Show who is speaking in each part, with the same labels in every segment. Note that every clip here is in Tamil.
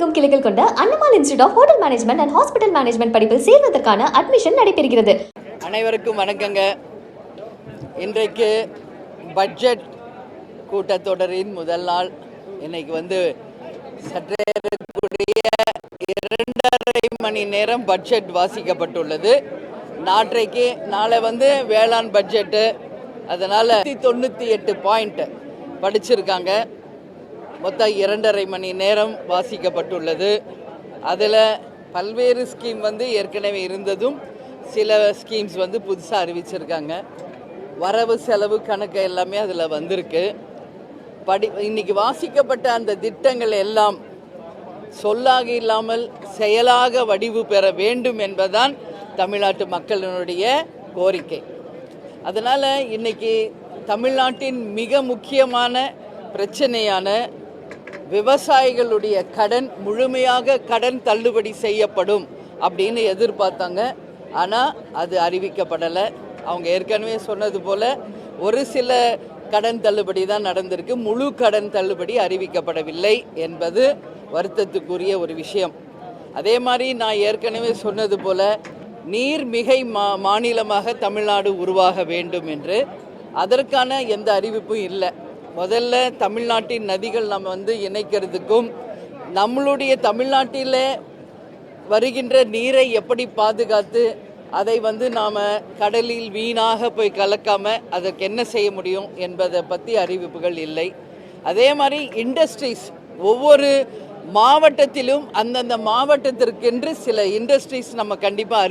Speaker 1: எங்கும் கிளைகள் கொண்ட Annamalai institute of hotel management and hospital management படிப்பில் சேர்வதற்கான அட்மிஷன் நடைபெறுகிறது.
Speaker 2: அனைவருக்கும் வணக்கங்க. இன்றைக்கு பட்ஜெட் கூட்டத்தொடரின் முதல் நாள். இன்னைக்கு சற்றேறக்கூடிய 2.5 மணி நேரம் பட்ஜெட் வாசிக்கப்பட்டுள்ளது. நாளை வேளாண் பட்ஜெட்டு, அதனால் 98 பாயிண்ட் படிச்சிருக்காங்க. மொத்தம் 2.5 மணி நேரம் வாசிக்கப்பட்டுள்ளது. அதில் பல்வேறு ஸ்கீம் ஏற்கனவே இருந்ததும் சில ஸ்கீம்ஸ் புதுசாக அறிவிச்சிருக்காங்க. வரவு செலவு கணக்கு எல்லாமே அதில் வந்திருக்கு. இன்னைக்கு வாசிக்கப்பட்ட அந்த திட்டங்கள் எல்லாம் சொல்லாக இல்லாமல் செயலாக வடிவு பெற வேண்டும் என்பதுதான் தமிழ்நாட்டு மக்களினுடைய கோரிக்கை. அதனால் இன்னைக்கு தமிழ்நாட்டின் மிக முக்கியமான பிரச்சனையான விவசாயிகளுடைய கடன் முழுமையாக கடன் தள்ளுபடி செய்யப்படும் அப்படின்னு எதிர்பார்த்தாங்க. ஆனால் அது அறிவிக்கப்படலை. அவங்க ஏற்கனவே சொன்னது போல் ஒரு சில கடன் தள்ளுபடி தான் நடந்திருக்கு. முழு கடன் தள்ளுபடி அறிவிக்கப்படவில்லை என்பது வருத்தத்துக்குரிய ஒரு விஷயம். அதே மாதிரி நான் ஏற்கனவே சொன்னது போல் நீர்மிகை மாநிலமாக தமிழ்நாடு உருவாக வேண்டும் என்று அதற்கான எந்த அறிவிப்பும் இல்லை. முதல்ல தமிழ்நாட்டின் நதிகள் நம்ம இணைக்கிறதுக்கும் நம்மளுடைய தமிழ்நாட்டில் வருகின்ற நீரை எப்படி பாதுகாத்து அதை நாம் கடலில் வீணாக போய் கலக்காமல் அதற்கு என்ன செய்ய முடியும் என்பதை பற்றி அறிவிப்புகள் இல்லை. அதே மாதிரி இண்டஸ்ட்ரீஸ் ஒவ்வொரு மாவட்டத்திலும் அந்தந்த மாவட்டத்திற்கென்று சில இண்டஸ்ட்ரீஸ் நம்ம கண்டிப்பாக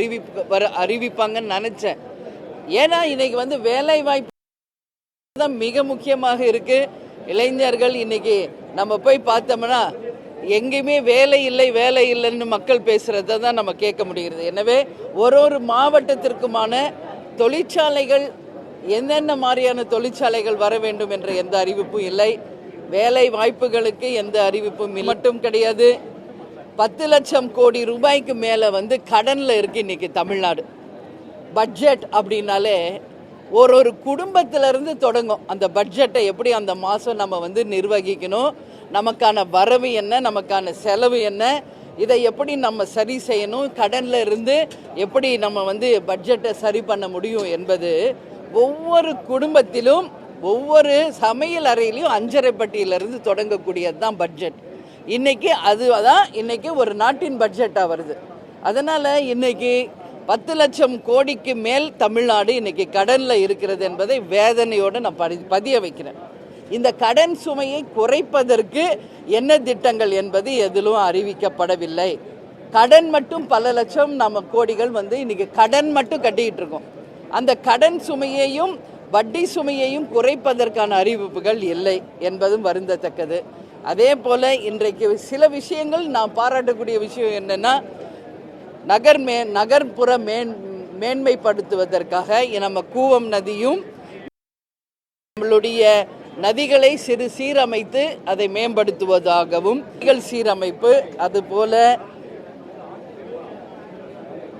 Speaker 2: அறிவிப்பாங்கன்னு நினச்சேன். ஏன்னா இன்னைக்கு வேலை வாய்ப்பு தான் மிக முக்கியமாக இருக்கு. இளைஞர்கள் இன்னைக்கு நம்ம போய் பார்த்தோம்னா எங்கேயுமே வேலை இல்லைன்னு மக்கள் பேசுறத தான் நம்ம கேட்க முடிகிறது. எனவே ஒரு மாவட்டத்திற்குமான தொழிற்சாலைகள் என்னென்ன மாதிரியான தொழிற்சாலைகள் வர வேண்டும் என்ற எந்த அறிவிப்பும் இல்லை. வேலை வாய்ப்புகளுக்கு எந்த அறிவிப்பும் மட்டும் கிடையாது. 10 லட்சம் கோடி ரூபாய்க்கு மேலே கடனில் இருக்கு இன்னைக்கு தமிழ்நாடு. பட்ஜெட் அப்படின்னாலே ஒரு குடும்பத்திலிருந்து தொடங்கும். அந்த பட்ஜெட்டை எப்படி அந்த மாதம் நம்ம நிர்வகிக்கணும், நமக்கான வரவு என்ன, நமக்கான செலவு என்ன, இதை எப்படி நம்ம சரி செய்யணும், கடனில் இருந்து எப்படி நம்ம பட்ஜெட்டை சரி பண்ண முடியும் என்பது ஒவ்வொரு குடும்பத்திலும் ஒவ்வொரு சமையல் அறையிலையும் 5.5 பட்டியிலிருந்து தொடங்கக்கூடியது தான் பட்ஜெட். இன்னைக்கு அதுதான் இன்னைக்கு ஒரு நாட்டின் பட்ஜெட்டாக வருது. அதனால் இன்னைக்கு 10 லட்சம் கோடிக்கு மேல் தமிழ்நாடு இன்னைக்கு கடனில் இருக்கிறது என்பதை வேதனையோடு நான் பதிய வைக்கிறேன். இந்த கடன் சுமையை குறைப்பதற்கு என்ன திட்டங்கள் என்பது எதிலும் அறிவிக்கப்படவில்லை. கடன் மட்டும் பல லட்சம் நம்ம கோடிகள் இன்னைக்கு கடன் மட்டும் கட்டிக்கிட்டு இருக்கோம். அந்த கடன் சுமையையும் வட்டி சுமையையும் குறைப்பதற்கான அறிவிப்புகள் இல்லை என்பதும் வருந்தத்தக்கது. அதே போல் இன்றைக்கு சில விஷயங்கள் நான் பாராட்டக்கூடிய விஷயம் என்னென்னா, நகர்ப்புற மேன்மைப்படுத்துவதற்காக நம்ம கூவம் நதியும் நம்மளுடைய நதிகளை சீரமைத்து அதை மேம்படுத்துவதாகவும் சீரமைப்பு, அதுபோல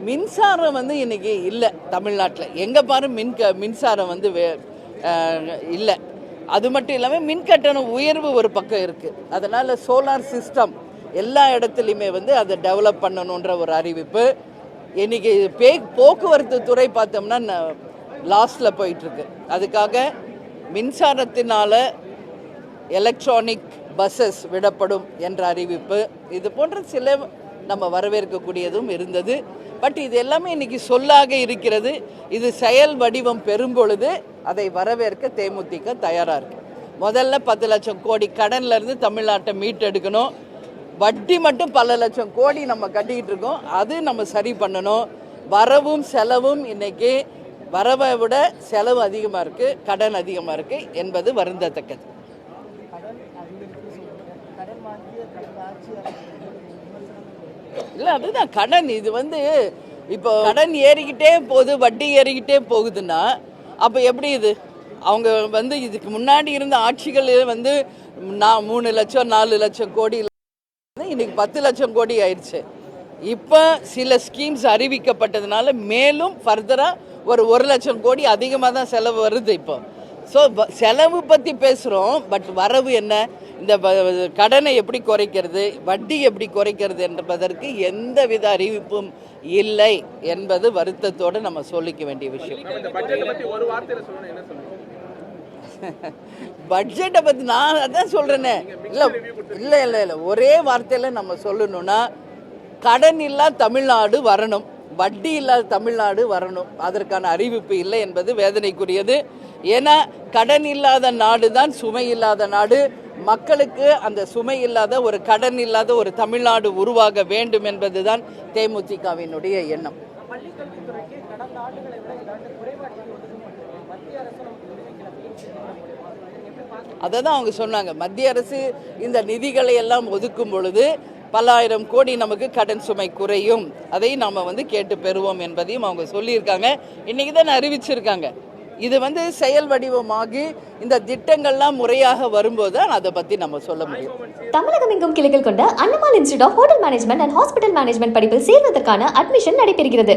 Speaker 2: மின்சாரம் இன்னைக்கு இல்லை தமிழ்நாட்டில். எங்கே பாரு மின்சாரம் இல்லை. அது மட்டும் இல்லாமல் மின்கட்டண உயர்வு ஒரு பக்கம் இருக்குது. அதனால் சோலார் சிஸ்டம் எல்லா இடத்துலையுமே அதை டெவலப் பண்ணணுன்ற ஒரு அறிவிப்பு. இன்றைக்கி போக்குவரத்து துறை பார்த்தோம்னா லாஸ்டில் போயிட்டுருக்கு. அதுக்காக மின்சாரத்தினால எலக்ட்ரானிக் பஸ்ஸஸ் விடப்படும் என்ற அறிவிப்பு, இது போன்ற சில நம்ம வரவேற்கக்கூடியதும் இருந்தது. பட் இது எல்லாமே இன்றைக்கி சொல்லாக இருக்கிறது. இது செயல் வடிவம் பெறும் பொழுது அதை வரவேற்க தேமுதிக தயாராக இருக்குது. முதல்ல 10 லட்சம் கோடி கடன்லேருந்து தமிழ்நாட்டை மீட்டெடுக்கணும். வட்டி மட்டும் பல லட்சம் கோடி நம்ம கட்டிக்கிட்டு இருக்கோம். அது நம்ம சரி பண்ணணும். வரவும் செலவும் இன்னைக்கு வரவை விட செலவு அதிகமாக இருக்குது, கடன் அதிகமாக இருக்குது என்பது வருந்தத்தக்கது. இல்லை, அதுதான் கடன். இது இப்போ கடன் ஏறிக்கிட்டே போகுது, வட்டி ஏறிக்கிட்டே போகுதுன்னா அப்போ எப்படி இது? அவங்க இதுக்கு முன்னாடி இருந்த ஆட்சிகள் 3 லட்சம் 4 லட்சம் கோடி, இன்னைக்கு 10 லட்சம் கோடி ஆயிடுச்சு. இப்போ சில ஸ்கீம்ஸ் அறிவிக்கப்பட்டதுனால மேலும் ஃபர்தராக ஒரு 1 லட்சம் கோடி அதிகமாக தான் செலவு வருது இப்போ. ஸோ செலவு பற்றி பேசுகிறோம், பட் வரவு என்ன? இந்த கடனை எப்படி குறைக்கிறது, வட்டி எப்படி குறைக்கிறது என்பதற்கு எந்தவித அறிவிப்பும் இல்லை என்பது வருத்தத்தோடு நம்ம சொல்லிக்க வேண்டிய விஷயம். பட்ஜெட்டை பற்றி நான் அதான் சொல்கிறேனே, இல்லை ஒரே வார்த்தையில் நம்ம சொல்லணும்னா கடன் இல்லா தமிழ்நாடு வரணும், வட்டி இல்லாத தமிழ்நாடு வரணும். அதற்கான அறிவிப்பு இல்லை என்பது வேதனைக்குரியது. ஏன்னா கடன் இல்லாத நாடு தான் சுமை இல்லாத நாடு. மக்களுக்கு அந்த சுமை இல்லாத ஒரு கடன் இல்லாத ஒரு தமிழ்நாடு உருவாக வேண்டும் என்பதுதான் தேமுதிகவினுடைய எண்ணம். அதை தான் அவங்க சொன்னாங்க. மத்திய அரசு இந்த நிதிகளை எல்லாம் ஒதுக்கும் பொழுது பல ஆயிரம் கோடி நமக்கு கடன் சுமை குறையும், அதை நாம் கேட்டு பெறுவோம் என்பதையும் அவங்க சொல்லியிருக்காங்க. இன்னைக்கு தான் அறிவிச்சிருக்காங்க. இது செயல் வடிவமாகி இந்த திட்டங்கள்லாம் முறையாக வரும்போது தான் அதை பற்றி நம்ம சொல்ல முடியும்.
Speaker 1: தமிழகம் எங்கும் கிளைகள் கொண்ட Annamalai institute of hotel management and hospital management படிப்பில் சேர்வதற்கான அட்மிஷன் நடைபெறுகிறது.